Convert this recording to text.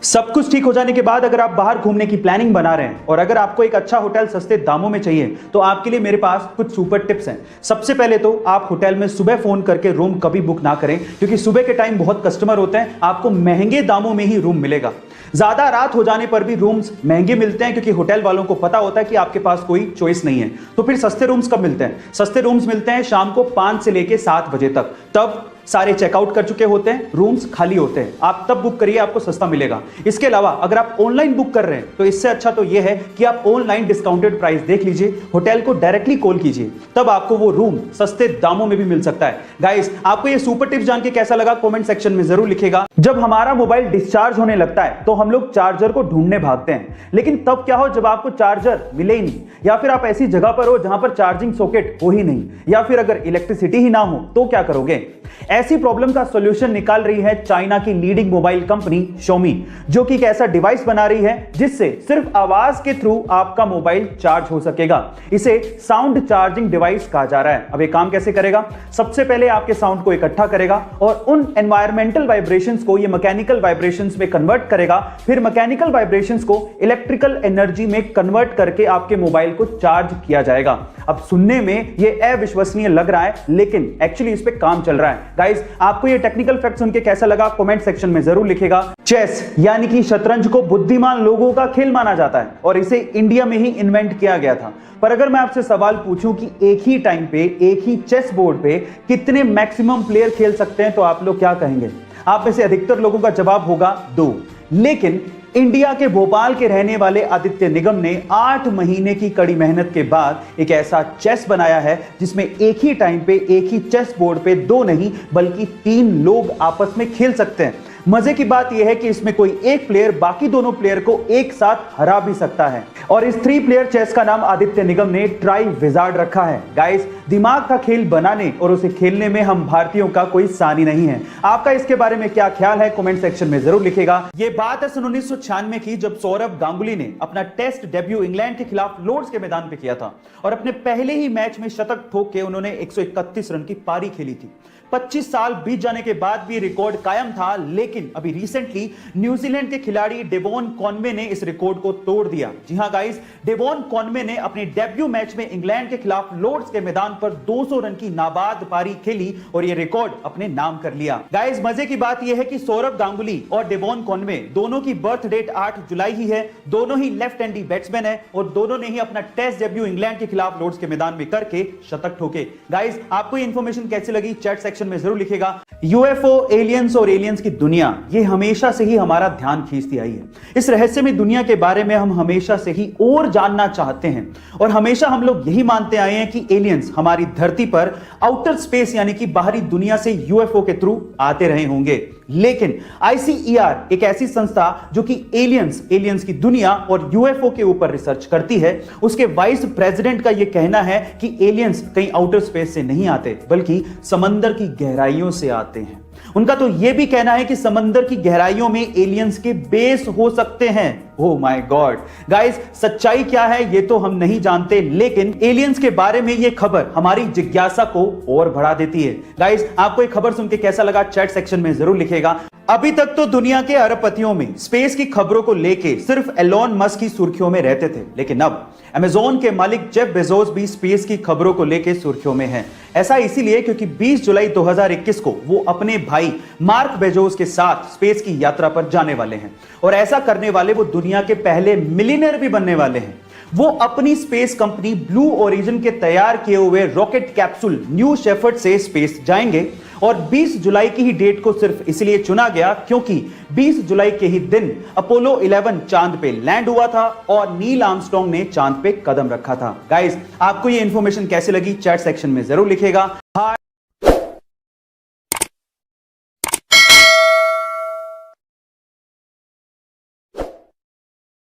सब कुछ ठीक हो जाने के बाद अगर आप बाहर घूमने की प्लानिंग बना रहे हैं और अगर आपको एक अच्छा होटल सस्ते दामों में चाहिए तो आपके लिए मेरे पास कुछ सुपर टिप्स हैं। सबसे पहले तो आप होटल में सुबह फोन करके रूम कभी बुक ना करें, क्योंकि सुबह के टाइम बहुत कस्टमर होते हैं, आपको महंगे दामों में ही रूम मिलेगा। ज्यादा रात हो जाने पर भी रूम्स महंगे मिलते हैं, क्योंकि होटल वालों को पता होता है कि आपके पास कोई चॉइस नहीं है। तो फिर सस्ते रूम्स कब मिलते हैं? सस्ते रूम्स मिलते हैं शाम को 5 से लेके 7 बजे तक। तब सारे चेकआउट कर चुके होते हैं, रूम्स खाली होते हैं, आप तब बुक करिए, आपको सस्ता मिलेगा। इसके अलावा अगर आप ऑनलाइन बुक कर रहे हैं तो इससे अच्छा तो यह है कि आप ऑनलाइन डिस्काउंटेड प्राइस देख लीजिए, होटल को डायरेक्टली कॉल कीजिए, तब आपको वो रूम सस्ते दामों में भी मिल सकता है। गाइस, आपको ये सुपर टिप्स जान के कैसा लगा कमेंट सेक्शन में जरूर लिखिएगा। जब हमारा मोबाइल डिस्चार्ज होने लगता है तो हम लोग चार्जर को ढूंढने भागते हैं, लेकिन तब क्या हो जब आपको चार्जर मिले ही नहीं, या फिर आप ऐसी जगह पर हो जहां पर चार्जिंग सॉकेट हो ही नहीं, या फिर अगर इलेक्ट्रिसिटी ही ना हो तो क्या करोगे? ऐसी प्रॉब्लम का सॉल्यूशन निकाल रही है चाइना की लीडिंग मोबाइल कंपनी Xiaomi, जो कि एक ऐसा डिवाइस बना रही है जिससे सिर्फ आवाज के थ्रू आपका मोबाइल चार्ज हो सकेगा। इसे साउंड चार्जिंग डिवाइस कहा जा रहा है। अब ये काम कैसे करेगा? सबसे पहले आपके साउंड को इकट्ठा करेगा और उन एनवायरमेंटल वाइब्रेशंस को ये मैकेनिकल वाइब्रेशंस में कन्वर्ट करेगा, फिर मैकेनिकल वाइब्रेशंस को इलेक्ट्रिकल एनर्जी में कन्वर्ट करके आपके मोबाइल को चार्ज किया जाएगा। अब सुनने में ये अविश्वसनीय लग रहा है, लेकिन एक्चुअली इस पे काम चल रहा है। गाइस, आपको ये टेक्निकल फैक्ट सुन के कैसा लगा कमेंट सेक्शन में जरूर लिखिएगा। चेस यानी कि शतरंज को बुद्धिमान लोगों का खेल माना जाता है और इसे इंडिया में ही इन्वेंट किया गया था। पर अगर मैं आपसे सवाल पूछूं कि एक ही टाइम पे एक ही चेस बोर्ड पे कितने मैक्सिमम प्लेयर खेल सकते हैं तो आप लोग क्या कहेंगे? आप में से अधिकतर लोगों का जवाब होगा 2। लेकिन इंडिया के भोपाल के रहने वाले आदित्य निगम ने 8 महीने की कड़ी मेहनत के बाद एक ऐसा चेस बनाया है जिसमें एक ही टाइम पे एक ही चेस बोर्ड पे 2 नहीं बल्कि 3 लोग आपस में खेल सकते हैं। मजे की बात यह है कि इसमें कोई एक प्लेयर बाकी दोनों प्लेयर को एक साथ हरा भी सकता है, और इस 3 प्लेयर चेस का नाम आदित्य निगम ने ट्राई विजार्ड रखा है। गाइस, दिमाग का खेल बनाने और उसे खेलने में हम भारतीयों का कोई सानी नहीं है। आपका इसके बारे में क्या ख्याल है कमेंट सेक्शन में जरूर लिखिएगा। ये बात है सन 1996 की, जब सौरभ गांगुली ने अपना टेस्ट डेब्यू इंग्लैंड के खिलाफ लॉर्ड्स के मैदान पे किया था और अपने पहले ही मैच में शतक ठोक के उन्होंने 131 रन की पारी खेली थी। 25 साल बीत जाने के बाद भी रिकॉर्ड कायम था, लेकिन अभी रिसेंटली न्यूजीलैंड के खिलाड़ी डेवॉन कॉनवे ने इस रिकॉर्ड को तोड़ दिया। जी हां गाइस, डेवॉन कॉनवे ने अपने डेब्यू मैच में इंग्लैंड के खिलाफ लॉर्ड्स के मैदान पर 200 रन की नाबाद पारी खेली और यह रिकॉर्ड अपने नाम कर लिया। गाइस, मजे की बात यह है कि सौरभ गांगुली और डेवॉन कॉनवे दोनों की बर्थ डेट 8 जुलाई ही है, दोनों ही लेफ्ट हैंडी बैट्समैन है और दोनों ने ही अपना टेस्ट डेब्यू इंग्लैंड के खिलाफ लॉर्ड्स के मैदान में करके शतक ठोके। गाइस, आपको ये इंफॉर्मेशन कैसी लगी चैट सेक्शन में जरूर लिखिएगा। यूएफओ, एलियंस और एलियंस की दुनिया, ये हमेशा से ही हमारा ध्यान खींचती आई है। इस रहस्यमय दुनिया के बारे में हम हमेशा से ही और जानना चाहते हैं और हमेशा हम लोग यही मानते आए हैं कि एलियंस हमारी धरती पर आउटर स्पेस यानी कि बाहरी दुनिया से यूएफओ के थ्रू आते रहे होंगे। लेकिन आईसीईआर एक ऐसी संस्था जो कि एलियंस की दुनिया और यूएफओ के ऊपर रिसर्च करती है, उसके वाइस प्रेसिडेंट का यह कहना है कि एलियंस कहीं आउटर स्पेस से नहीं आते बल्कि समंदर की गहराइयों से आते हैं। उनका तो यह भी कहना है कि समंदर की गहराइयों में एलियंस के बेस हो सकते हैं। ओह माय गॉड गाइस, सच्चाई क्या है ये तो हम नहीं जानते, लेकिन एलियंस के बारे में यह खबर हमारी जिज्ञासा को और बढ़ा देती है। गाइस, आपको ये खबर सुन के कैसा लगा चैट सेक्शन में जरूर लिखिएगा। अभी तक तो दुनिया के अरबपतियों में स्पेस की खबरों को लेके सिर्फ एलोन मस्क की सुर्खियों में रहते थे, लेकिन अब अमेज़न के मालिक जेफ बेजोस भी स्पेस की खबरों को लेके सुर्खियों में हैं। ऐसा इसीलिए क्योंकि 20 जुलाई 2021 को वो अपने भाई मार्क बेजोस के साथ स्पेस की यात्रा पर जाने वाले हैं, और ऐसा करने वाले वो दुनिया के पहले मिलियनेयर भी बनने वाले हैं। वो अपनी स्पेस कंपनी ब्लू ओरिजिन के तैयार किए हुए रॉकेट कैप्सूल न्यू शेफर्ड से स्पेस जाएंगे, और 20 जुलाई की ही डेट को सिर्फ इसलिए चुना गया क्योंकि 20 जुलाई के ही दिन अपोलो 11 चांद पे लैंड हुआ था और नील आर्मस्ट्रांग ने चांद पे कदम रखा था। गाइस, आपको ये इंफॉर्मेशन कैसी लगी चैट सेक्शन में जरूर लिखिएगा।